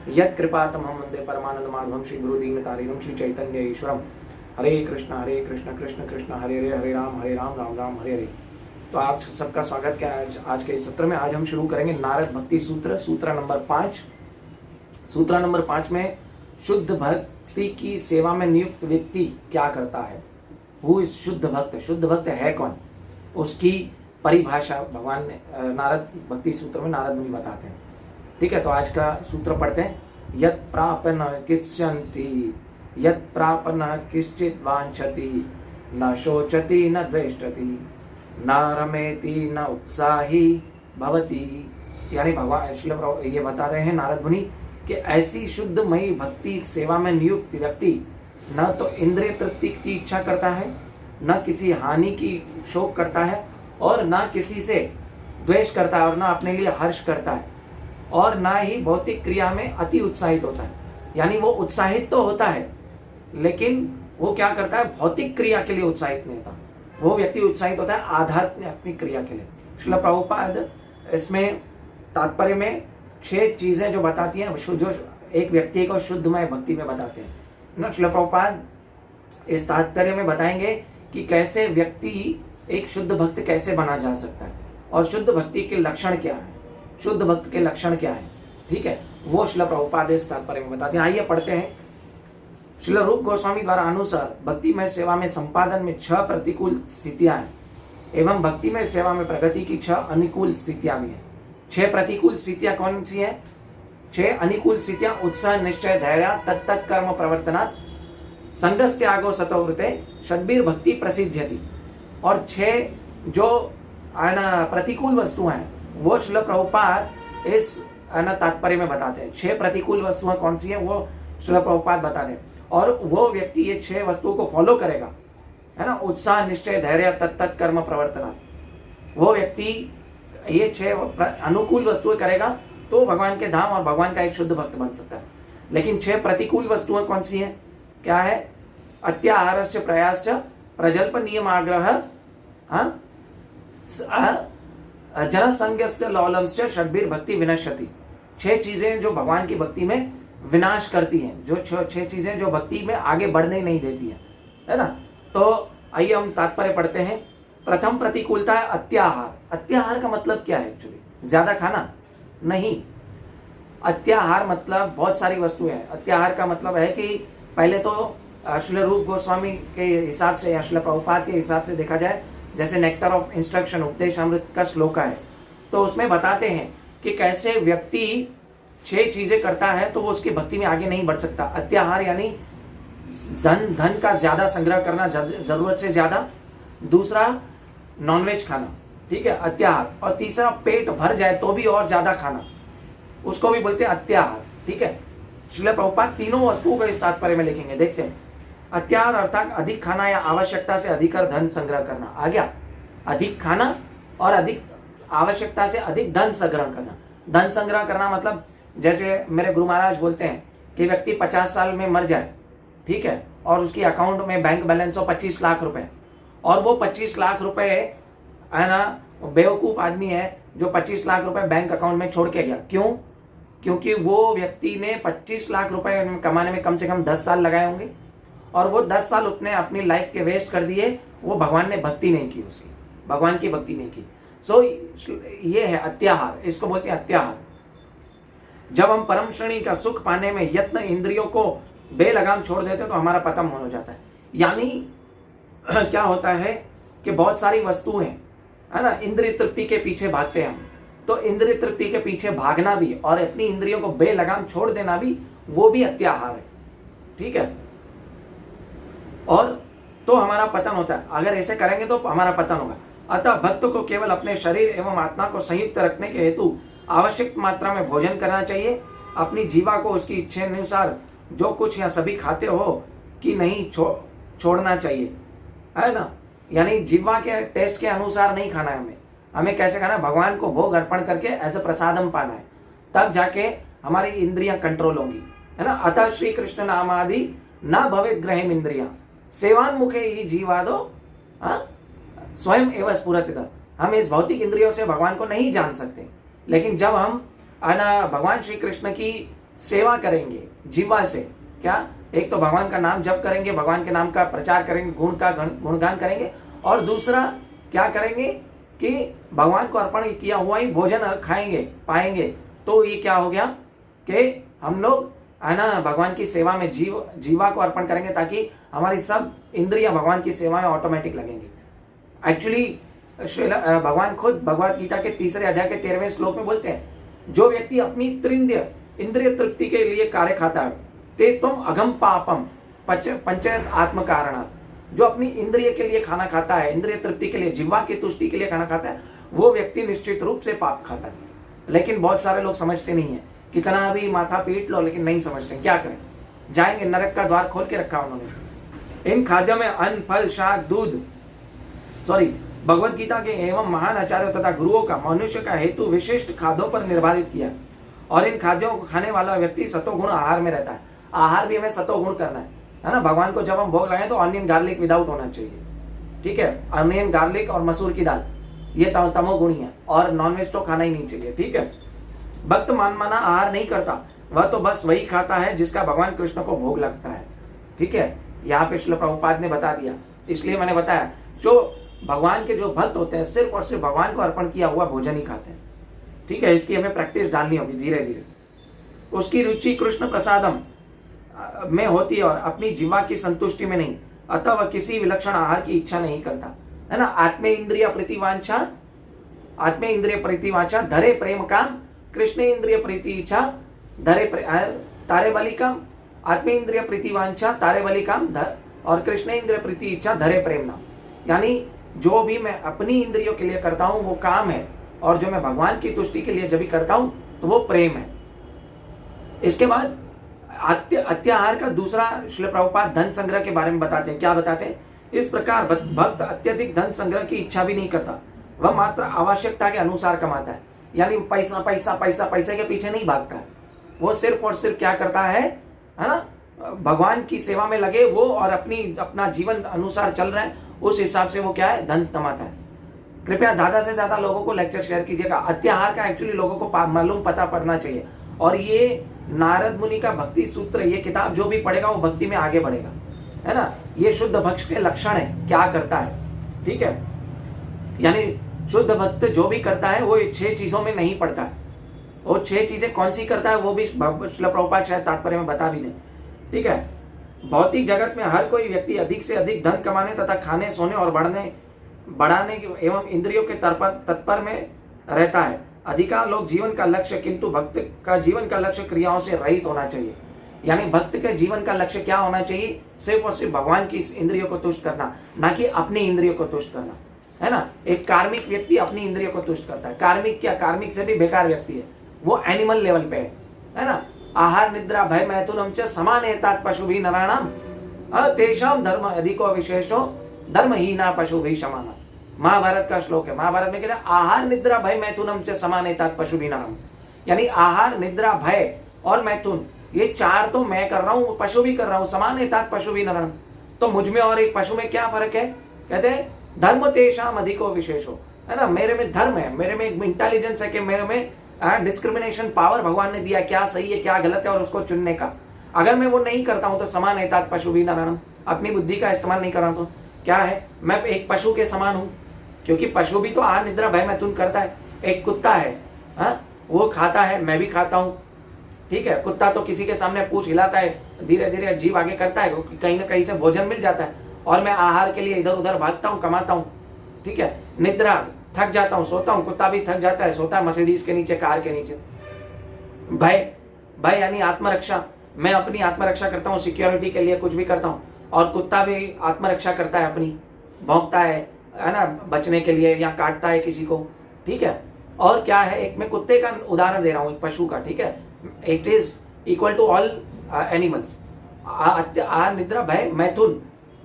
यत् कृपातमहं वन्दे परमानंद माधवम श्री गुरु दीनतारिणम श्री चैतन्य ईश्वरम। हरे कृष्ण कृष्ण कृष्ण हरे हरे राम राम राम हरे हरे। तो आप सबका स्वागत है आज के सत्र में। आज हम शुरू करेंगे नारद भक्ति सूत्र, सूत्र नंबर 5। सूत्र नंबर 5 में शुद्ध भक्ति की सेवा में नियुक्त व्यक्ति क्या करता है, वो इस शुद्ध भक्त, शुद्ध भक्त है कौन, उसकी परिभाषा भगवान ने नारद भक्ति सूत्र में नारद मुनि बताते हैं। ठीक है, तो आज का सूत्र पढ़ते हैं। यत् प्रापन किच्छन्ति यत् प्रापन किश्चित् वांछति न शोचति न द्वेष्टति न रमेति न उत्साही भवति। यानी भगवान श्रील ये बता रहे हैं नारद मुनि कि ऐसी शुद्धमयी भक्ति सेवा में नियुक्त व्यक्ति न तो इंद्रिय तृप्ति की इच्छा करता है, न किसी हानि की शोक करता है, और न किसी से द्वेष करता है, और न अपने लिए हर्ष करता है, और ना ही भौतिक क्रिया में अति उत्साहित होता है। यानी वो उत्साहित तो होता है, लेकिन वो क्या करता है, भौतिक क्रिया के लिए उत्साहित नहीं होता। वो व्यक्ति उत्साहित होता है आध्यात्मिक क्रिया के लिए। श्रील प्रभुपाद इसमें तात्पर्य में 6 चीजें जो बताती हैं, जो एक व्यक्ति को शुद्धमय भक्ति में बताते हैं ना। श्रील प्रभुपाद इस तात्पर्य में बताएंगे कि कैसे व्यक्ति एक शुद्ध भक्त कैसे बना जा सकता है, और शुद्ध भक्ति के लक्षण क्या है, शुद्ध भक्त के लक्षण क्या है। ठीक है, वो श्रील प्रभुपाद इस तात्पर्य में बताते हैं। आइए पढ़ते हैं। श्रील रूप गोस्वामी द्वारा अनुसार भक्तिमय सेवा में संपादन में 6 प्रतिकूल स्थितियां हैं, एवं भक्तिमय सेवा में प्रगति की 6 अनुकूल स्थितियां भी हैं। 6 प्रतिकूल स्थितियां कौन सी हैं? 6 अनुकूल स्थितियां उत्साह निश्चय धैर्य तत्त कर्म प्रवर्तनात् संगस त्यागो सतोवृते षड्बीर भक्ति प्रसिद्ध्यति। और 6 जो प्रतिकूल वस्तुएं हैं वो श्रील प्रभुपाद इस तात्पर्य में बताते हैं। 6 प्रतिकूल वस्तुएं कौन सी हैं वो श्रील प्रभुपाद बताते हैं, और वो व्यक्ति ये 6 वस्तुओं को फॉलो करेगा, है ना। उत्साह निश्चय धैर्य तत्त कर्म प्रवर्तना, वो व्यक्ति ये 6 अनुकूल वस्तुएं करेगा तो भगवान के धाम और भगवान का एक शुद्ध भक्त बन सकता है। लेकिन 6 प्रतिकूल वस्तुएं कौन सी हैं, क्या है? अत्याहारश्च प्रयासश्च प्रजल्प नियम आग्रह जनसंज्ञस्य लौलंस्य षड्बीर भक्ति विनश्यति। 6 चीजें जो भगवान की भक्ति में विनाश करती हैं, जो 6 चीजें जो भक्ति में आगे बढ़ने नहीं देती है ना। तो आइए हम तात्पर्य पढ़ते हैं। प्रथम प्रतिकूलता है अत्याहार। अत्याहार का मतलब क्या है? एक्चुअली ज्यादा खाना नहीं। अत्याहार मतलब बहुत सारी वस्तुएं हैं। अत्याहार का मतलब है कि पहले तो श्रील रूप गोस्वामी के हिसाब से या श्रील प्रभुपाद के हिसाब से देखा जाए, जैसे नेक्टर ऑफ इंस्ट्रक्शन उपदेश अमृत का श्लोक है, तो उसमें बताते हैं कि कैसे व्यक्ति 6 चीजें करता है तो वो उसकी भक्ति में आगे नहीं बढ़ सकता। अत्याहार यानी धन का ज्यादा संग्रह करना, जरूरत से ज्यादा। दूसरा नॉनवेज खाना, ठीक है, अत्याहार। और तीसरा पेट भर जाए तो भी और ज्यादा खाना, उसको भी बोलते हैं अत्याहार। ठीक है, श्रील प्रभुपाद तीनों वस्तुओं को इस तात्पर्य में लिखेंगे। देखते हैं। अत्याहार अर्थात अधिक खाना या आवश्यकता से अधिक धन संग्रह करना। आ गया, अधिक खाना और अधिक आवश्यकता से अधिक धन संग्रह करना। धन संग्रह करना मतलब जैसे मेरे गुरु महाराज बोलते हैं कि व्यक्ति 50 साल में मर जाए, ठीक है, और उसकी अकाउंट में बैंक बैलेंस हो 25 लाख रुपए, और वो 25 लाख रुपए है ना, बेवकूफ आदमी है जो 25 लाख रुपए बैंक अकाउंट में छोड़ के गया। क्यों? क्योंकि वो व्यक्ति ने 25 लाख रुपए कमाने में कम से कम 10 साल लगाए होंगे, और वो 10 साल उसने अपनी लाइफ के वेस्ट कर दिए। वो भगवान ने भक्ति नहीं की, उसकी भगवान की भक्ति नहीं की। सो ये है अत्याहार, इसको बोलते हैं अत्याहार। जब हम परम श्रेणी का सुख पाने में यत्न इंद्रियों को बेलगाम छोड़ देते तो हमारा पतन हो जाता है। यानी क्या होता है कि बहुत सारी वस्तुएं है ना, इंद्रिय तृप्ति के पीछे भागते हैं हम, तो इंद्रिय तृप्ति के पीछे भागना भी और अपनी इंद्रियों को बेलगाम छोड़ देना भी, वो भी अत्याहार है। ठीक है, और तो हमारा पतन होता है। अगर ऐसे करेंगे तो हमारा पतन होगा। अतः भक्त को केवल अपने शरीर एवं आत्मा को संयुक्त रखने के हेतु आवश्यक मात्रा में भोजन करना चाहिए। अपनी जीवा को उसकी इच्छा अनुसार जो कुछ या सभी खाते हो कि नहीं छोड़ना चाहिए, है ना। यानी जीवा के टेस्ट के अनुसार नहीं खाना है हमें। हमें कैसे खाना है? भगवान को भोग अर्पण करके एज ए प्रसादम पाना है, तब जाके हमारी इंद्रियां कंट्रोल होंगी, है ना। अतः श्री कृष्ण नामादि न भवेत ग्रहिम इंद्रिया सेवान मुखे ही जीवादो स्वयं एवं स्फुरति। हम इस भौतिक इंद्रियों से भगवान को नहीं जान सकते, लेकिन जब हम भगवान श्री कृष्ण की सेवा करेंगे जीवा से, क्या, एक तो भगवान का नाम जप करेंगे, भगवान के नाम का प्रचार करेंगे, गुणगान करेंगे, और दूसरा क्या करेंगे कि भगवान को अर्पण किया हुआ ही भोजन खाएंगे पाएंगे। तो ये क्या हो गया कि हम लोग है ना भगवान की सेवा में जीवा को अर्पण करेंगे, ताकि हमारी सब इंद्रियां भगवान की सेवा में ऑटोमेटिक लगेंगी। एक्चुअली भगवान खुद भगवत गीता के 3 अध्याय के 13वें श्लोक में बोलते हैं, जो व्यक्ति अपनी इंद्रिय तृप्ति के लिए कार्य खाता है, ते तुम अघम पापम पंचायत आत्म कारण, जो अपनी इंद्रिय के लिए खाना खाता है, इंद्रिय तृप्ति के लिए, जिह्वा की तुष्टि के लिए खाना खाता है, वो व्यक्ति निश्चित रूप से पाप खाता है। लेकिन बहुत सारे लोग समझते नहीं है, कितना भी माथा पीट लो लेकिन नहीं समझते, क्या करें, जाएंगे, नरक का द्वार खोल के रखा उन्होंने। इन खाद्यों में अन्न, फल, शाक, दूध, भगवत गीता के एवं महान आचार्यों तथा गुरुओं का मनुष्य का हेतु विशिष्ट खाद्यों पर निर्धारित किया, और इन खाद्यों को खाने वाला व्यक्ति सतोगुण आहार में रहता है। आहार भी हमें सतोगुण करना है ना। भगवान को जब हम भोग लगाएं तो ऑनियन गार्लिक विदाउट होना चाहिए, ठीक है, ऑनियन गार्लिक और मसूर की दाल, ये तमोगुणी है, और नॉनवेज तो खाना ही नहीं चाहिए, ठीक है। भक्त माना आहार नहीं करता, वह तो बस वही खाता है जिसका भगवान कृष्ण को भोग लगता है, ठीक है। यहाँ पे श्रील प्रभुपाद ने बता दिया, इसलिए मैंने बताया, जो भगवान के जो भक्त होते हैं सिर्फ और सिर्फ भगवान को अर्पण किया हुआ भोजन ही खाते हैं, ठीक है। इसकी हमें प्रैक्टिस डालनी होगी धीरे धीरे। उसकी रुचि कृष्ण प्रसादम में होती है और अपनी जीवा की संतुष्टि में नहीं, अतः वह किसी विलक्षण आहार की इच्छा नहीं करता, है ना। आत्मेन्द्रिय प्रीतिवांछा धरे प्रेम काम, कृष्ण इंद्रिय प्रीति इच्छा धरे तारे बलि काम। आत्मेन्द्रिय प्रीतिवांछा तारे बलि काम और कृष्ण इंद्रिय प्रीति इच्छा धरे प्रेम नाम। यानी जो भी मैं अपनी इंद्रियों के लिए करता हूं वो काम है, और जो मैं भगवान की तुष्टि के लिए जब भी करता हूं तो वो प्रेम है। इसके बाद अत्याहार का दूसरा श्रील प्रभुपाद धन संग्रह के बारे में बताते हैं। क्या बताते हैं? इस प्रकार भक्त अत्यधिक धन संग्रह की इच्छा भी नहीं करता, वह मात्र आवश्यकता के अनुसार कमाता है। यानी पैसा पैसा पैसा पैसे के पीछे नहीं भागता है, वो सिर्फ और सिर्फ क्या करता है ना, भगवान की सेवा में लगे वो, और अपना जीवन अनुसार चल रहा है, उस हिसाब से वो क्या है, धन कमाता है। कृपया ज्यादा से ज्यादा लोगों को लेक्चर शेयर कीजिएगा। अत्याहार का एक्चुअली लोगों को मालूम पता पड़ना चाहिए, और ये नारद मुनि का भक्ति सूत्र, ये किताब जो भी पढ़ेगा वो भक्ति में आगे बढ़ेगा, है ना। ये शुद्ध भक्त के लक्षण है, क्या करता है, ठीक है। यानी शुद्ध भक्त जो भी करता है वो 6 चीजों में नहीं पड़ता है। वो 6 चीजें कौन सी करता है वो भी श्रील प्रभुपाद शायद तात्पर्य में बता भी दें, ठीक है। भौतिक जगत में हर कोई व्यक्ति अधिक से अधिक धन कमाने तथा खाने, सोने और बढ़ाने एवं इंद्रियों के तत्पर में रहता है। अधिकांश लोग जीवन का लक्ष्य, किंतु भक्त का जीवन का लक्ष्य क्रियाओं से रहित होना चाहिए। यानी भक्त के जीवन का लक्ष्य क्या होना चाहिए? सिर्फ और सिर्फ भगवान की इंद्रियों को तुष्ट करना, ना कि अपनी इंद्रियों को तुष्ट करना, है ना। एक कार्मिक व्यक्ति अपनी इंद्रियों को तुष्ट करता है। कार्मिक क्या, कार्मिक से भी बेकार व्यक्ति है, वो एनिमल लेवल पे है ना। आहार निद्रा भय मैथुनम च समानेतात पशुभिः नराणाम तेषाम धर्म अधिको विशेषो धर्महीना पशुभिः समाना। महाभारत का श्लोक है। महाभारत में कहते हैं आहार निद्रा भय मैथुनम च समानेतात पशुभिः नराणाम। यानी आहार निद्रा भय और मैथुन, ये 4 तो मैं कर रहा हूं, पशु भी कर रहा हूं, समानेतात पशुभिः नराणाम। तो मुझ में और एक पशु में क्या फर्क है? कहते हैं धर्म तेषाम अधिको विशेषो, है ना। मेरे में धर्म है, मेरे में एक इंटेलिजेंस है कि मेरे में डिस्क्रिमिनेशन पावर भगवान ने दिया, क्या सही है क्या गलत है और उसको चुनने का। अगर मैं वो नहीं करता हूं तो समानेतात पशुभिः नराणाम, अपनी बुद्धि का इस्तेमाल नहीं कर रहा हूं तो क्या है, मैं एक पशु के समान हूं। क्योंकि पशु भी तो आहार निद्रा भय मैथुन करता है। एक कुत्ता है, वो खाता है, मैं भी खाता हूं, ठीक है। कुत्ता तो किसी के सामने पूंछ हिलाता है, धीरे धीरे जीव आगे करता है, कहीं ना कहीं से भोजन मिल जाता है, और मैं आहार के लिए इधर उधर भागता हूं, कमाता हूं, ठीक है। निद्रा, थक जाता हूं, सोता हूं, कुत्ता भी थक जाता है, सोता है मर्सिडीज के नीचे, कार के नीचे। भय यानी आत्मरक्षा, मैं अपनी आत्मरक्षा करता हूं, सिक्योरिटी के लिए कुछ भी करता हूं, और कुत्ता भी आत्मरक्षा करता है अपनी, भौंकता है ना, बचने के लिए, या काटता है किसी को, ठीक है। और क्या है, एक मैं कुत्ते का उदाहरण दे रहा हूं, एक पशु का, ठीक है। It is equal to all animals. आहार निद्रा भय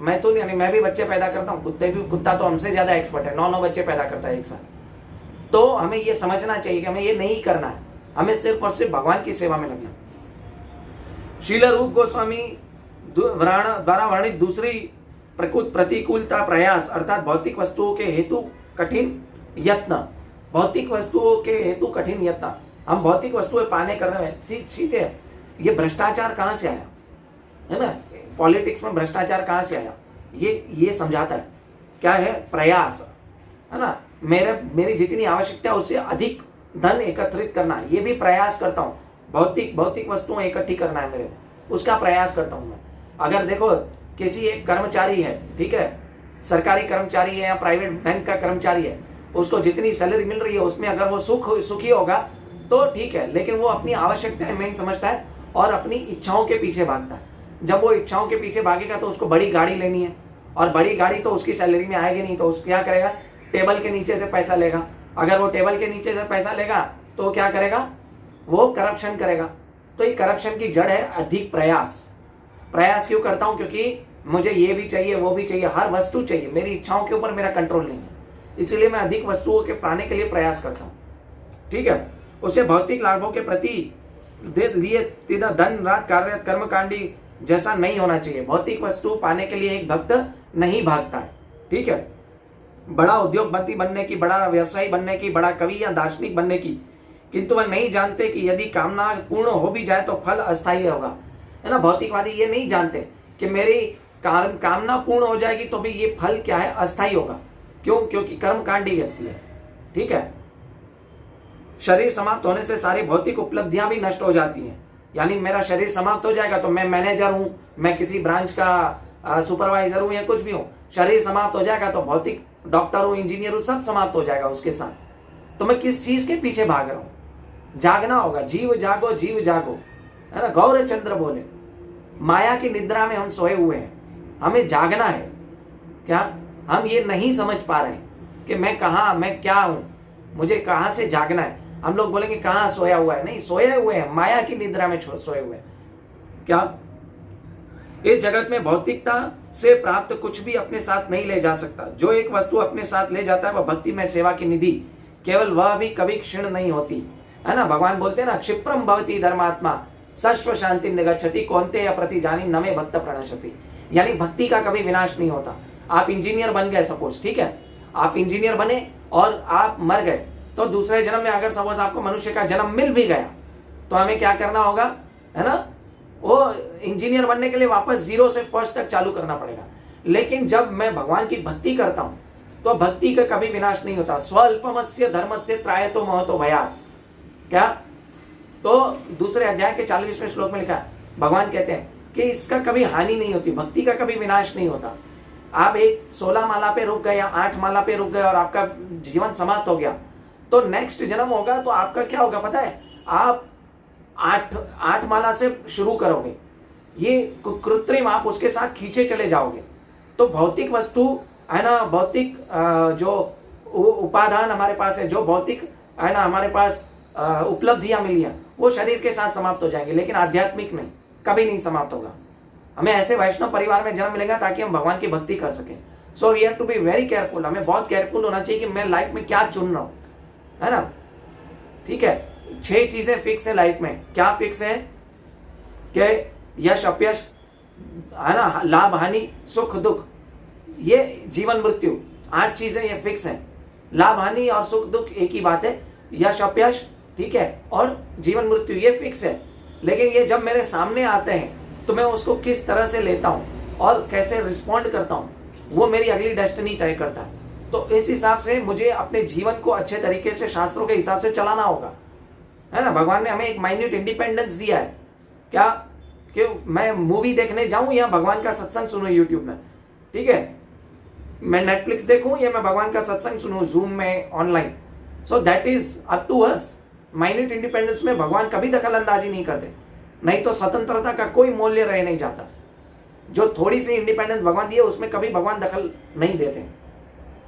मैथुन यानी मैं भी बच्चे पैदा करता हूँ, कुत्ता तो हमसे ज्यादा एक्सपर्ट है, 9 बच्चे पैदा करता है एक साथ। तो हमें ये समझना चाहिए कि हमें ये नहीं करना है, हमें सिर्फ और सिर्फ भगवान की सेवा में लगना। श्रील रूप गोस्वामी द्वारा वर्णित दूसरी प्रतिकूलता प्रयास, अर्थात भौतिक वस्तुओं के हेतु कठिन यत्न। भौतिक वस्तुओं के हेतु कठिन यत्न, हम भौतिक वस्तुएं पाने करने में सीधे ये भ्रष्टाचार कहाँ से आया, है ना? पॉलिटिक्स में भ्रष्टाचार कहाँ से आया, ये समझाता है। क्या है? प्रयास, है ना? मेरी जितनी आवश्यकता है उससे अधिक धन एकत्रित करना, ये भी प्रयास करता हूँ। भौतिक वस्तुएं इकट्ठी करना है मेरे, उसका प्रयास करता हूँ मैं। अगर देखो किसी एक कर्मचारी है, ठीक है, सरकारी कर्मचारी है या प्राइवेट बैंक का कर्मचारी है, उसको जितनी सैलरी मिल रही है उसमें अगर वो सुखी होगा तो ठीक है, लेकिन वो अपनी आवश्यकताएं नहीं समझता है और अपनी इच्छाओं के पीछे भागता है। जब वो इच्छाओं के पीछे भागेगा तो उसको बड़ी गाड़ी लेनी है, और बड़ी गाड़ी तो उसकी सैलरी में आएगी नहीं, तो उसको क्या करेगा? टेबल के नीचे से पैसा लेगा। अगर वो टेबल के नीचे से पैसा लेगा तो क्या करेगा? वो करप्शन करेगा। तो ये करप्शन की जड़ है अधिक प्रयास। प्रयास क्यों करता हूं? क्योंकि मुझे ये भी चाहिए, वो भी चाहिए, हर वस्तु चाहिए, मेरी इच्छाओं के ऊपर मेरा कंट्रोल नहीं है, इसलिए मैं अधिक वस्तुओं के पाने के लिए प्रयास करता हूं, ठीक है। उसे भौतिक लाभों के प्रति लिए दिन रात कार्यरत कर्मकांडी जैसा नहीं होना चाहिए। भौतिक वस्तु पाने के लिए एक भक्त नहीं भागता है, ठीक है। बड़ा उद्योगपति बनने की, बड़ा व्यवसायी बनने की, बड़ा कवि या दार्शनिक बनने की, किंतु वह नहीं जानते कि यदि कामना पूर्ण हो भी जाए तो फल अस्थायी होगा, है ना। भौतिकवादी ये नहीं जानते कि मेरी कामना पूर्ण हो जाएगी तो भी ये फल क्या है? अस्थायी होगा। क्यों? क्योंकि कर्मकांडी व्यक्ति है, ठीक है। शरीर समाप्त होने से सारी भौतिक उपलब्धियां भी नष्ट हो जाती हैं। यानी मेरा शरीर समाप्त हो जाएगा तो मैं मैनेजर हूं, मैं किसी ब्रांच का सुपरवाइजर हूं या कुछ भी हूं, शरीर समाप्त हो जाएगा तो भौतिक डॉक्टर हूं, इंजीनियर हूं, सब समाप्त हो जाएगा उसके साथ। तो मैं किस चीज के पीछे भाग रहा हूं? जागना होगा। जीव जागो, जीव जागो, है ना। गौर चंद्र बोले, माया की निद्रा में हम सोए हुए हैं, हमें जागना है। क्या हम ये नहीं समझ पा रहे हैं कि मैं क्या हूं, मुझे कहां से जागना है? हम लोग बोलेंगे कहां सोया हुआ है, नहीं, सोए हुए हैं, माया की निद्रा में सोए हुए हैं। क्या इस जगत में भौतिकता से प्राप्त कुछ भी अपने साथ नहीं ले जा सकता। जो एक वस्तु अपने साथ ले जाता है वह भक्ति में सेवा की निधि, केवल वह भी कभी क्षीण नहीं होती, है ना। भगवान बोलते हैं ना, क्षिप्रम भवति धर्मात्मा सश्व शांति निगच्छति कौन्तेय प्रति जानी नमे भक्त प्रणश्यति। यानी भक्ति का कभी विनाश नहीं होता। आप इंजीनियर बन गए सपोज, ठीक है, आप इंजीनियर बने और आप मर गए, तो दूसरे जन्म में अगर सपोज आपको मनुष्य का जन्म मिल भी गया तो हमें क्या करना होगा, है ना, वो इंजीनियर बनने के लिए वापस जीरो से फर्स्ट तक चालू करना पड़ेगा। लेकिन जब मैं भगवान की भक्ति करता हूं तो भक्ति का कभी विनाश नहीं होता। स्वल्पमस्य धर्मस्य त्रायतो महतो भयात्। क्या? तो दूसरे अध्याय के 40वें श्लोक में लिखा, भगवान कहते हैं कि इसका कभी हानि नहीं होती, भक्ति का कभी विनाश नहीं होता। आप एक 16 माला पे रुक गए या 8 माला पे रुक गए और आपका जीवन समाप्त हो गया, तो नेक्स्ट जन्म होगा तो आपका क्या होगा पता है? आप 8 माला से शुरू करोगे, ये कृत्रिम आप उसके साथ खींचे चले जाओगे। तो भौतिक वस्तु, है ना, भौतिक जो उपादान हमारे पास है, जो भौतिक, है ना, हमारे पास उपलब्धियां मिली हैं, वो शरीर के साथ समाप्त हो जाएंगे, लेकिन आध्यात्मिक नहीं, कभी नहीं समाप्त होगा। हमें ऐसे वैष्णव परिवार में जन्म मिलेगा ताकि हम भगवान की भक्ति कर सकें। So we have to be very careful. हमें बहुत केयरफुल होना चाहिए कि मैं लाइफ में क्या चुन रहा हूं, है ना, ठीक है। 6 चीजें फिक्स है लाइफ में। क्या फिक्स है? कि यश अपयश, है ना, लाभ हानि, सुख दुख, ये जीवन मृत्यु, 8 चीजें ये फिक्स है। लाभ हानि और सुख दुख एक ही बात है, यश अपयश, ठीक है, और जीवन मृत्यु ये फिक्स है। लेकिन ये जब मेरे सामने आते हैं तो मैं उसको किस तरह से लेता हूं और कैसे रिस्पॉन्ड करता हूं, वो मेरी अगली डेस्टिनी तय करता है। तो इस हिसाब से मुझे अपने जीवन को अच्छे तरीके से शास्त्रों के हिसाब से चलाना होगा, है ना। भगवान ने हमें एक माइन्यूट इंडिपेंडेंस दिया है। क्या कि मैं मूवी देखने जाऊं या भगवान का सत्संग सुनूं यूट्यूब में, ठीक है, मैं नेटफ्लिक्स देखूं या मैं भगवान का सत्संग सुनूं जूम में online, so that is up to us. Minute independence में भगवान कभी दखल अंदाजी नहीं करते, नहीं तो स्वतंत्रता का कोई मूल्य रह नहीं जाता। जो थोड़ी सी इंडिपेंडेंस भगवान दिए उसमें कभी भगवान दखल नहीं देते,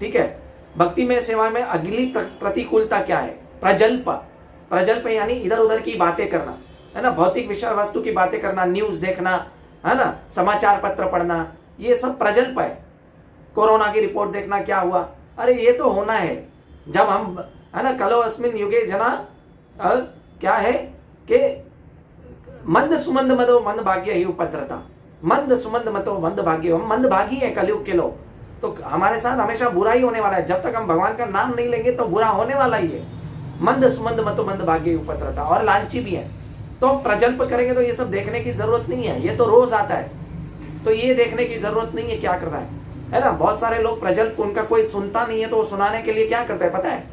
ठीक है। भक्ति में सेवा में अगली प्रतिकूलता क्या है? प्रजल्प यानी इधर उधर की बातें करना, है ना, भौतिक विषय वस्तु की बातें करना, न्यूज देखना, है ना, समाचार पत्र पढ़ना, ये सब प्रजल्प है। कोरोना की रिपोर्ट देखना, क्या हुआ, अरे ये तो होना है। जब हम, है ना, कलो अस्मिन युगे जना, क्या है कि मंद सुमंद मदो मंद भाग्य ही उपद्रता, मंद सुमंद मतो मंद भाग्य, हम मंद भागी है कलयुग के लोग, तो हमारे साथ हमेशा बुरा ही होने वाला है। जब तक हम भगवान का नाम नहीं लेंगे तो बुरा होने वाला ही है। मंद सुमंद मतो मंद भाग्य उपद्रता, और लालची भी है, तो प्रजल्प करेंगे तो ये सब देखने की जरूरत नहीं है, ये तो रोज आता है, तो ये देखने की जरूरत नहीं है क्या कर रहा है ना। बहुत सारे लोग प्रजल्प उनका कोई सुनता नहीं है तो वो सुनाने के लिए क्या करते हैं पता है,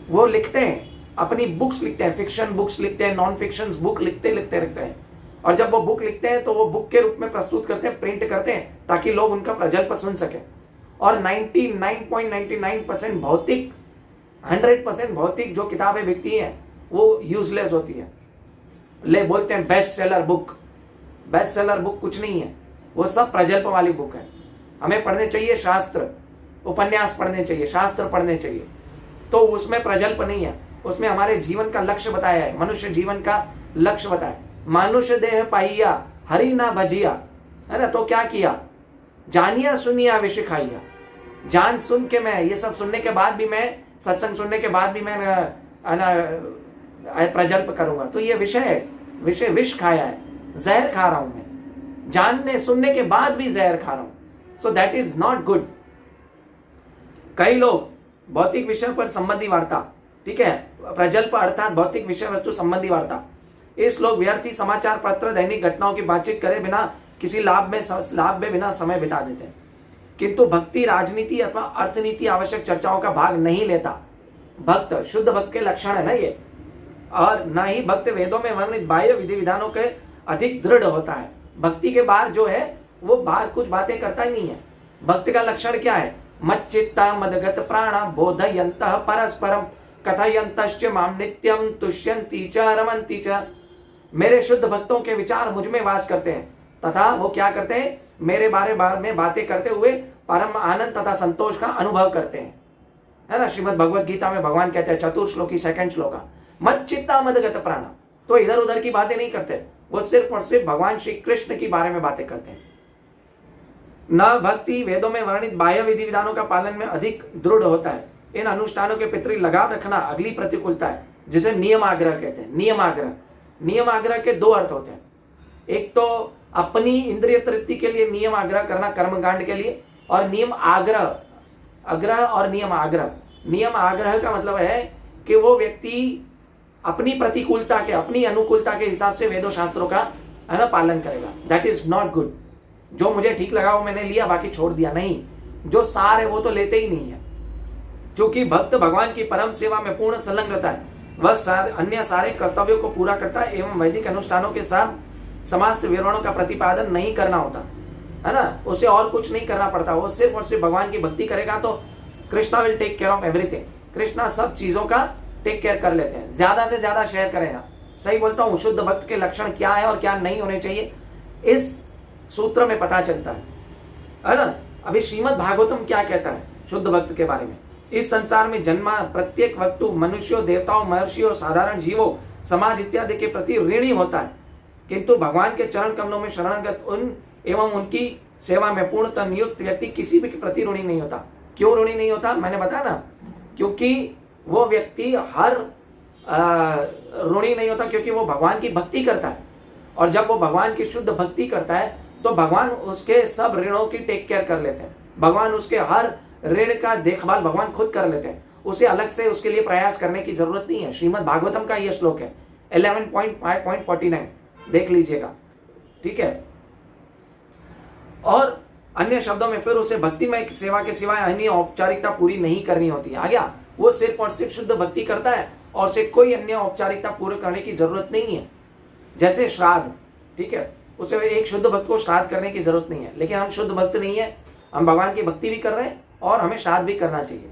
वो लिखते हैं, अपनी बुक्स लिखते हैं, फिक्शन बुक्स लिखते हैं, नॉन फिक्शन बुक लिखते हैं, और जब वो बुक लिखते हैं तो वो बुक के रूप में प्रस्तुत करते हैं, प्रिंट करते हैं ताकि लोग उनका प्रजल्प सुन सके। और 99.99% भौतिक 100% भौतिक जो किताबें बिकती हैं वो यूजलेस होती है। ले बोलते हैं best seller book, best seller book कुछ नहीं है, वो सब प्रजल्प वाली बुक है। हमें पढ़ने चाहिए शास्त्र, उपन्यास पढ़ने चाहिए, शास्त्र पढ़ने चाहिए, तो उसमें प्रजल्प नहीं है, उसमें हमारे जीवन का लक्ष्य बताया है, मनुष्य जीवन का लक्ष्य बताया। मानुष्य देह पाइया हरि ना भजिया, है ना, तो क्या किया, जानिया सुनिया विष खाइया। जान सुन के मैं ये सब सुनने के बाद भी मैं, सत्संग सुनने के बाद भी मैं प्रजल्प करूंगा, तो ये विषय विष खाया है, जहर खा रहा हूं मैं, जानने सुनने के बाद भी जहर खा रहा हूं, सो दैट इज नॉट गुड। कई लोग भौतिक विषय पर संबंधी वार्ता, ठीक है, प्रजल्प अर्थात भौतिक विषय वस्तु संबंधी वार्ता, इस लोग व्यर्थी समाचार पत्र दैनिक घटनाओं की बातचीत करे बिना किसी लाभ में बिना समय बिता देते हैं, किंतु भक्ति राजनीति अथवा अर्थनीति आवश्यक चर्चाओं का भाग नहीं लेता। भक्त शुद्ध भक्त के लक्षण है ना ये, और न ही भक्त वेदों में वर्णित बाह्य विधि विधानों के अधिक दृढ़ होता है। भक्ति के बाहर जो है वो बाहर कुछ बातें करता ही नहीं है। भक्त का लक्षण क्या है, मच्चित्ता मदगत प्राणा बोधयन्तः परस्परम कथयन्तश्च माम नित्यम तुष्यन्ति च रमन्ति च। मेरे शुद्ध भक्तों के विचार मुझ में वास करते हैं तथा वो क्या करते हैं, मेरे बारे में बातें करते हुए परम आनंद तथा संतोष का अनुभव करते हैं, है ना। श्रीमद् भगवत गीता में भगवान कहते हैं, चतुर्श्लोकी सेकंड श्लोका, मच्चित्ता मदगत प्राणा, तो इधर उधर की बातें नहीं करते, वो सिर्फ और सिर्फ भगवान श्री कृष्ण की बारे में बातें करते हैं। न भक्ति वेदों में वर्णित बाह्य विधि विधानों का पालन में अधिक दृढ़ होता है। इन अनुष्ठानों के प्रति लगाव रखना अगली प्रतिकूलता है, जिसे नियम आग्रह कहते हैं। नियम आग्रह के दो अर्थ होते हैं, एक तो अपनी इंद्रिय तृप्ति के लिए नियम आग्रह करना कर्मकांड के लिए, और नियम आग्रह और नियम आग्रह। नियम आग्रह का मतलब है कि वो व्यक्ति अपनी प्रतिकूलता के, अपनी अनुकूलता के हिसाब से वेदों शास्त्रों का, है ना, पालन करेगा। That is not good. जो मुझे ठीक लगा वो मैंने लिया, बाकी छोड़ दिया नहीं, जो सार है वो तो लेते ही नहीं है। क्योंकि भक्त भगवान की परम सेवा में पूर्ण संलग्न रहता है, वह अन्य सारे कर्तव्यों को पूरा करता है एवं वैदिक अनुष्ठानों के साथ समस्त विवरणों का प्रतिपादन नहीं करना होता, है ना, उसे और कुछ नहीं करना पड़ता। वो सिर्फ और सिर्फ भगवान की भक्ति करेगा तो Krishna will take care of everything. Krishna सब चीजों का टेक केयर कर लेते हैं। ज्यादा से ज्यादा शेयर करेगा। सही बोलता हूँ, शुद्ध भक्त के लक्षण क्या है और क्या नहीं होने चाहिए इस सूत्र में पता चलता है ना। अभी श्रीमद् भागवतम क्या कहता है शुद्ध भक्त के बारे में, इस संसार में जन्मा प्रत्येक वस्तु मनुष्यों, देवताओं, महर्षियों, साधारण जीवों, समाज इत्यादि के प्रति ऋणी होता है, किंतु भगवान के चरण कमलों में शरणगत उन एवं उनकी सेवा में पूर्णतः नियुक्त व्यक्ति किसी भी के प्रति ऋणी नहीं होता। क्यों ऋणी नहीं होता, मैंने बताया ना, क्योंकि वो व्यक्ति हर ऋणी नहीं होता, क्योंकि वो भगवान की भक्ति करता है, और जब वो भगवान की शुद्ध भक्ति करता है तो भगवान उसके सब ऋणों की टेक केयर कर लेते हैं। भगवान उसके हर ऋण का देखभाल भगवान खुद कर लेते हैं, उसे अलग से उसके लिए प्रयास करने की जरूरत नहीं है। श्रीमद् भागवतम का यह श्लोक है 11.5.49, देख लीजिएगा, ठीक है। और अन्य शब्दों में फिर उसे भक्ति में सेवा के सिवाय अन्य औपचारिकता पूरी नहीं करनी होती है। आ गया, वो सिर्फ और सिर्फ शुद्ध भक्ति करता है और उसे कोई अन्य औपचारिकता पूरी करने की जरूरत नहीं है। जैसे श्राद्ध, ठीक है, उसे एक शुद्ध भक्त को श्राद्ध करने की जरूरत नहीं है, लेकिन हम शुद्ध भक्त नहीं है, हम भगवान की भक्ति भी कर रहे हैं और हमें श्राद्ध भी करना चाहिए।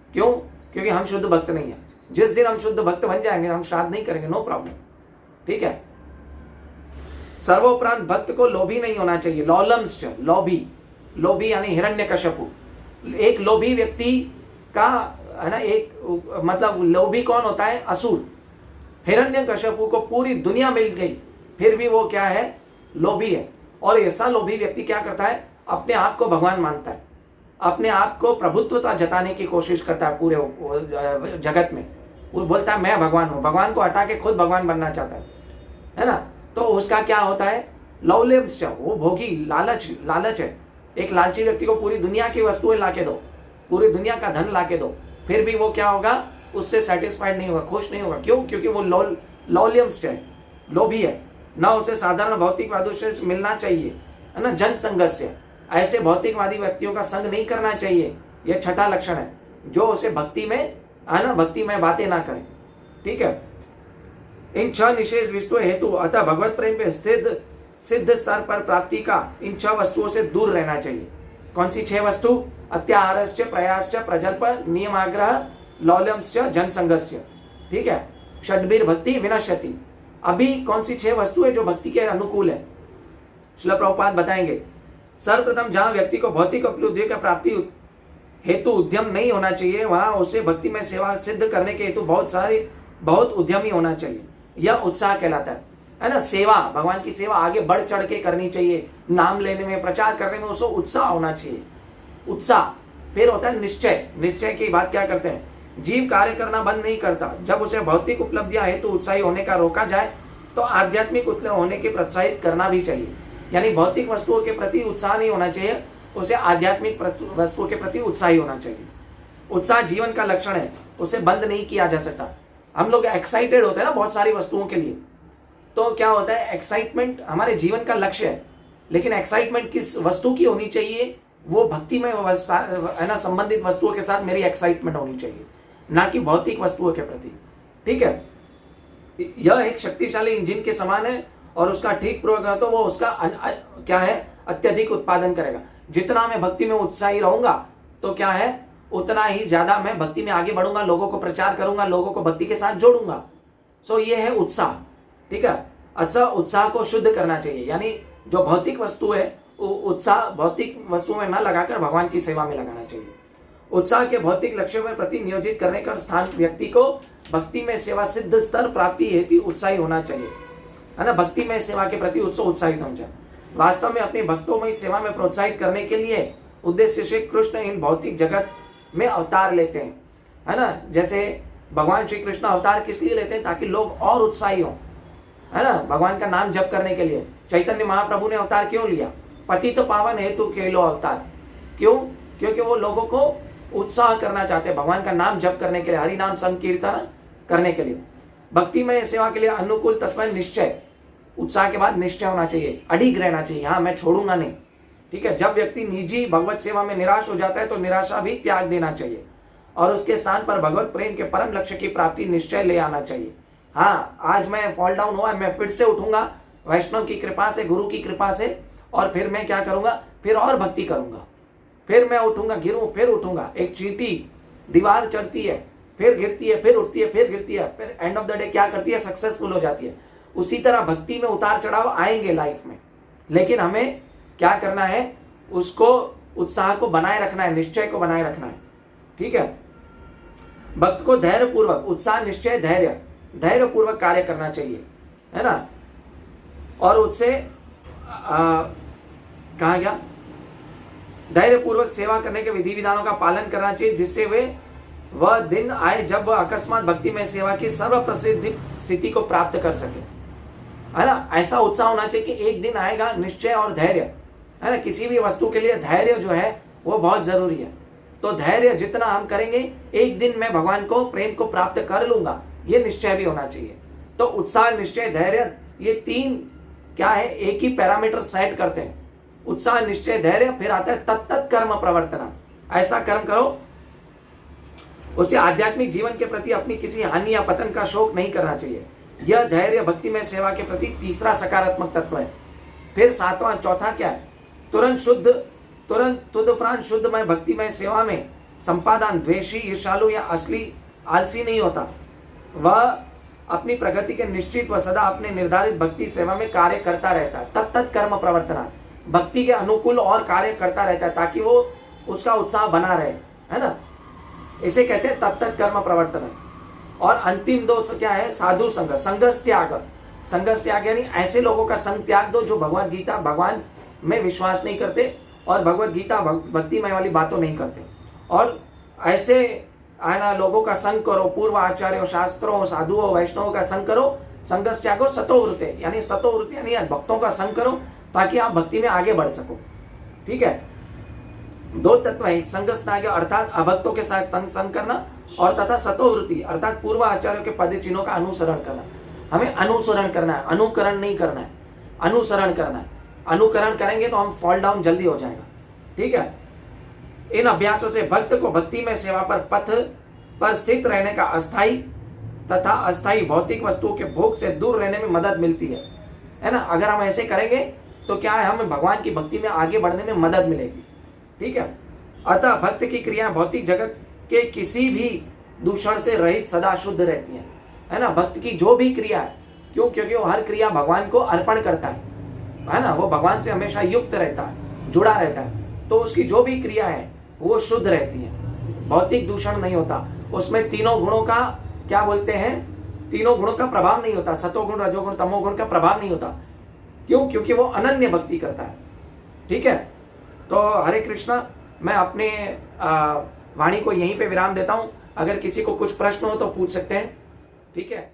क्यों? क्योंकि हम शुद्ध भक्त नहीं है। जिस दिन हम शुद्ध भक्त बन जाएंगे हम श्राद्ध नहीं करेंगे, नो प्रॉब्लम, ठीक है। सर्वोपरांत भक्त को लोभी नहीं होना चाहिए। लौलम्श्च, लोभी यानी हिरण्यकश्यपु। एक लोभी व्यक्ति का, है ना, एक मतलब लोभी कौन होता है, असुर। हिरण्यकश्यपु को पूरी दुनिया मिल गई फिर भी वो क्या है, लोभी है। और ऐसा लोभी व्यक्ति क्या करता है, अपने आप को भगवान मानता है, अपने आप को प्रभुत्वता जताने की कोशिश करता है पूरे जगत में। वो बोलता है मैं भगवान हूं, भगवान को हटा के खुद भगवान बनना चाहता है ना। तो उसका क्या होता है, लौल्यम्श्च, वो भोगी, लालच है। एक लालची व्यक्ति को पूरी दुनिया की वस्तुएं लाके दो, पूरी दुनिया का धन लाके दो, फिर भी वो क्या होगा, उससे सेटिस्फाइड नहीं होगा, खुश नहीं होगा। क्यों? क्योंकि वो लौल्यम्श्च है। लोभी है, न उसे साधारण भौतिकवादियों से मिलना चाहिए, है ना, जन संघर्ष, ऐसे भौतिकवादी व्यक्तियों का संग नहीं करना चाहिए। यह छठा लक्षण है, जो उसे भक्ति में, है ना, भक्ति में बातें ना करें। ठीक है, इन 6 निषेध विष्णु हेतु अतः भगवत प्रेम पे स्थित सिद्ध स्तर पर प्राप्ति का इन 6 वस्तुओं से दूर रहना चाहिए। कौन सी 6 वस्तु? अत्याहारश्च, प्रयासश्च, प्रजल्प, नियमाग्रह, लौल्यंश्च, जन संघर्ष। ठीक है, षड्भिर भक्ति विनश्यति। अभी कौन सी 6 वस्तु है जो भक्ति के अनुकूल है? श्रील प्रभुपाद बताएंगे। सर्वप्रथम जहां व्यक्ति को भौतिक उपलब्धि का प्राप्ति हेतु उद्यम नहीं होना चाहिए, वहां उसे भक्ति में सेवा सिद्ध करने के हेतु बहुत उद्यमी होना चाहिए। यह उत्साह कहलाता है ना। सेवा, भगवान की सेवा आगे बढ़ चढ़ के करनी चाहिए, नाम लेने में, प्रचार करने में उसको उत्साह होना चाहिए, उत्साह। फिर होता है निश्चय। निश्चय की बात क्या करते हैं? जीव कार्य करना बंद नहीं करता। जब उसे भौतिक उपलब्धियां हेतु उत्साही होने का रोका जाए तो आध्यात्मिक होने के प्रोत्साहित करना भी चाहिए। यानी भौतिक वस्तुओं के प्रति उत्साह नहीं होना चाहिए, उसे आध्यात्मिक वस्तुओं के प्रति उत्साही होना चाहिए। उत्साह जीवन का लक्षण है, उसे बंद नहीं किया जा सकता। हम लोग एक्साइटेड होते हैं ना बहुत सारी वस्तुओं के लिए, तो क्या होता है, एक्साइटमेंट हमारे जीवन का लक्ष्य है, लेकिन एक्साइटमेंट किस वस्तु की होनी चाहिए? वो भक्ति में, है ना, संबंधित वस्तुओं के साथ मेरी एक्साइटमेंट होनी चाहिए, ना कि भौतिक वस्तुओं के प्रति। ठीक है, यह एक शक्तिशाली इंजन के समान है और उसका ठीक प्रयोग करें तो वो उसका क्या है, अत्यधिक उत्पादन करेगा। जितना मैं भक्ति में उत्साही रहूंगा तो क्या है, उतना ही ज्यादा मैं भक्ति में आगे बढ़ूंगा, लोगों को प्रचार करूंगा, लोगों को भक्ति के साथ जोड़ूंगा। सो ये है उत्साह। ठीक है, अच्छा, उत्साह को शुद्ध करना चाहिए, यानी जो भौतिक वस्तु है उत्साह भौतिक वस्तुओं में न लगाकर भगवान की सेवा में लगाना चाहिए। उत्साह के भौतिक लक्ष्यों में प्रति नियोजित करने का स्थान व्यक्ति को भक्ति में सेवा सिद्ध स्तर प्राप्ति हेतु उत्साही होना चाहिए, है ना। भक्ति में सेवा के प्रति उत्साहित होना चाहिए। वास्तव में अपने भक्तों में सेवा में प्रोत्साहित करने के लिए उद्देश्य से कृष्ण इन भौतिक जगत में अवतार लेते हैं, है ना। जैसे भगवान श्री कृष्ण अवतार किस लिए लेते हैं? ताकि लोग और उत्साही हों, है ना, भगवान का नाम जप करने के लिए। चैतन्य महाप्रभु ने अवतार क्यों लिया? पतित पावन हेतु के लो अवतार। क्यों? क्योंकि वो लोगों को उत्साह करना चाहते हैं भगवान का नाम जप करने के लिए, हरि नाम संकीर्तन करने के लिए। भक्ति में सेवा के लिए अनुकूल तत्व निश्चय। उत्साह के बाद निश्चय होना चाहिए, अडिग रहना चाहिए, हाँ मैं छोड़ूंगा नहीं। ठीक है, जब व्यक्ति निजी भगवत सेवा में निराश हो जाता है तो निराशा भी त्याग देना चाहिए और उसके स्थान पर भगवत प्रेम के परम लक्ष्य की प्राप्ति निश्चय ले आना चाहिए। हाँ, आज मैं फॉल डाउन हुआ, मैं फिर से उठूंगा वैष्णव की कृपा से, गुरु की कृपा से, और फिर मैं क्या करूंगा, फिर और भक्ति करूंगा, फिर मैं उठूंगा, गिरूं, फिर उठूंगा। एक चींटी दीवार चढ़ती है, फिर गिरती है, फिर उठती है, फिर गिरती है, फिर एंड ऑफ द डे क्या करती है, सक्सेसफुल हो जाती है। उसी तरह भक्ति में उतार चढ़ाव आएंगे लाइफ में, लेकिन हमें क्या करना है, उसको उत्साह को बनाए रखना है, निश्चय को बनाए रखना है। ठीक है, भक्त को धैर्य पूर्वक, उत्साह, निश्चय, धैर्य पूर्वक कार्य करना चाहिए, है ना। और उससे कहा गया, धैर्य पूर्वक सेवा करने के विधि विधानों का पालन करना चाहिए, जिससे वह दिन आए जब वह अकस्मात भक्ति में सेवा की सर्वप्रसिद्ध स्थिति को प्राप्त कर सके, है ना। ऐसा उत्साह होना चाहिए कि एक दिन आएगा, निश्चय और धैर्य, है ना। किसी भी वस्तु के लिए धैर्य जो है वो बहुत जरूरी है। तो धैर्य जितना हम करेंगे, एक दिन मैं भगवान को, प्रेम को प्राप्त कर लूंगा, ये निश्चय भी होना चाहिए। तो उत्साह, निश्चय, धैर्य, ये 3 क्या है, एक ही पैरामीटर सेट करते हैं। उत्साह, निश्चय, धैर्य, फिर आता है तत्त कर्म प्रवर्तना। ऐसा कर्म करो, उसे आध्यात्मिक जीवन के प्रति अपनी किसी हानि या पतन का शोक नहीं करना चाहिए। यह धैर्य भक्ति में सेवा के प्रति तीसरा सकारात्मक तत्व है। फिर चौथा क्या है, तुरंत तुदुपरांत शुद्ध में भक्ति में सेवा में संपादन द्वेषी, ईर्षालु या असली आलसी नहीं होता। वह अपनी प्रगति के निश्चित व सदा अपने निर्धारित भक्ति सेवा में कार्य करता रहता है। तत्त कर्म प्रवर्तना, भक्ति के अनुकूल और कार्य करता रहता है ताकि वो उसका उत्साह बना रहे, है ना। इसे कहते हैं तत्त कर्म प्रवर्तन। और अंतिम 2 क्या है, साधु संग, संघर्ष त्याग। संघर्ष त्याग यानी ऐसे लोगों का संग त्याग दो जो भगवान में विश्वास नहीं करते और भगवत गीता भक्तिमय वाली बातों नहीं करते। और ऐसे आना लोगों का संग करो, पूर्व आचार्यों, शास्त्रों, साधुओं, वैष्णवों का संग करो। संघर्ष त्यागो सतोवृत्ति, यानी सतोवृत्ति यानी भक्तों का संग करो ताकि आप भक्ति में आगे बढ़ सको। ठीक है, 2 तत्व है, संघर्ष त्याग अर्थात अभक्तों के साथ संग करना, और तथा सतोवृत्ति अर्थात पूर्व आचार्यों के पद चिन्हों का अनुसरण करना। हमें अनुसरण करना है, अनुकरण नहीं करना है, अनुसरण करना है। अनुकरण करेंगे तो हम फॉल डाउन जल्दी हो जाएगा। ठीक है। इन अभ्यासों से भक्त को भक्ति में सेवा पर पथ पर स्थित रहने का अस्थायी तथा अस्थायी भौतिक वस्तुओं के भोग से दूर रहने में मदद मिलती है ना। अगर हम ऐसे करेंगे तो क्या है, हमें भगवान की भक्ति में आगे बढ़ने में मदद मिलेगी। ठीक है। अतः भक्त की क्रिया भौतिक जगत के किसी भी दूषण से रहित सदा शुद्ध रहती है ना। भक्त की जो भी क्रिया है, क्यों, क्योंकि वो हर क्रिया भगवान को अर्पण करता है ना। वो भगवान से हमेशा युक्त रहता है, जुड़ा रहता है, तो उसकी जो भी क्रिया है वो शुद्ध रहती है, भौतिक दूषण नहीं होता। उसमें तीनों गुणों का, क्या बोलते हैं, तीनों गुणों का प्रभाव नहीं होता, सतोगुण, रजोगुण, तमोगुण का प्रभाव नहीं होता। क्यों? क्योंकि वो अनन्य भक्ति करता है। ठीक है। तो हरे कृष्णा, मैं अपने वाणी को यहीं पे विराम देता हूं। अगर किसी को कुछ प्रश्न हो तो पूछ सकते हैं। ठीक है।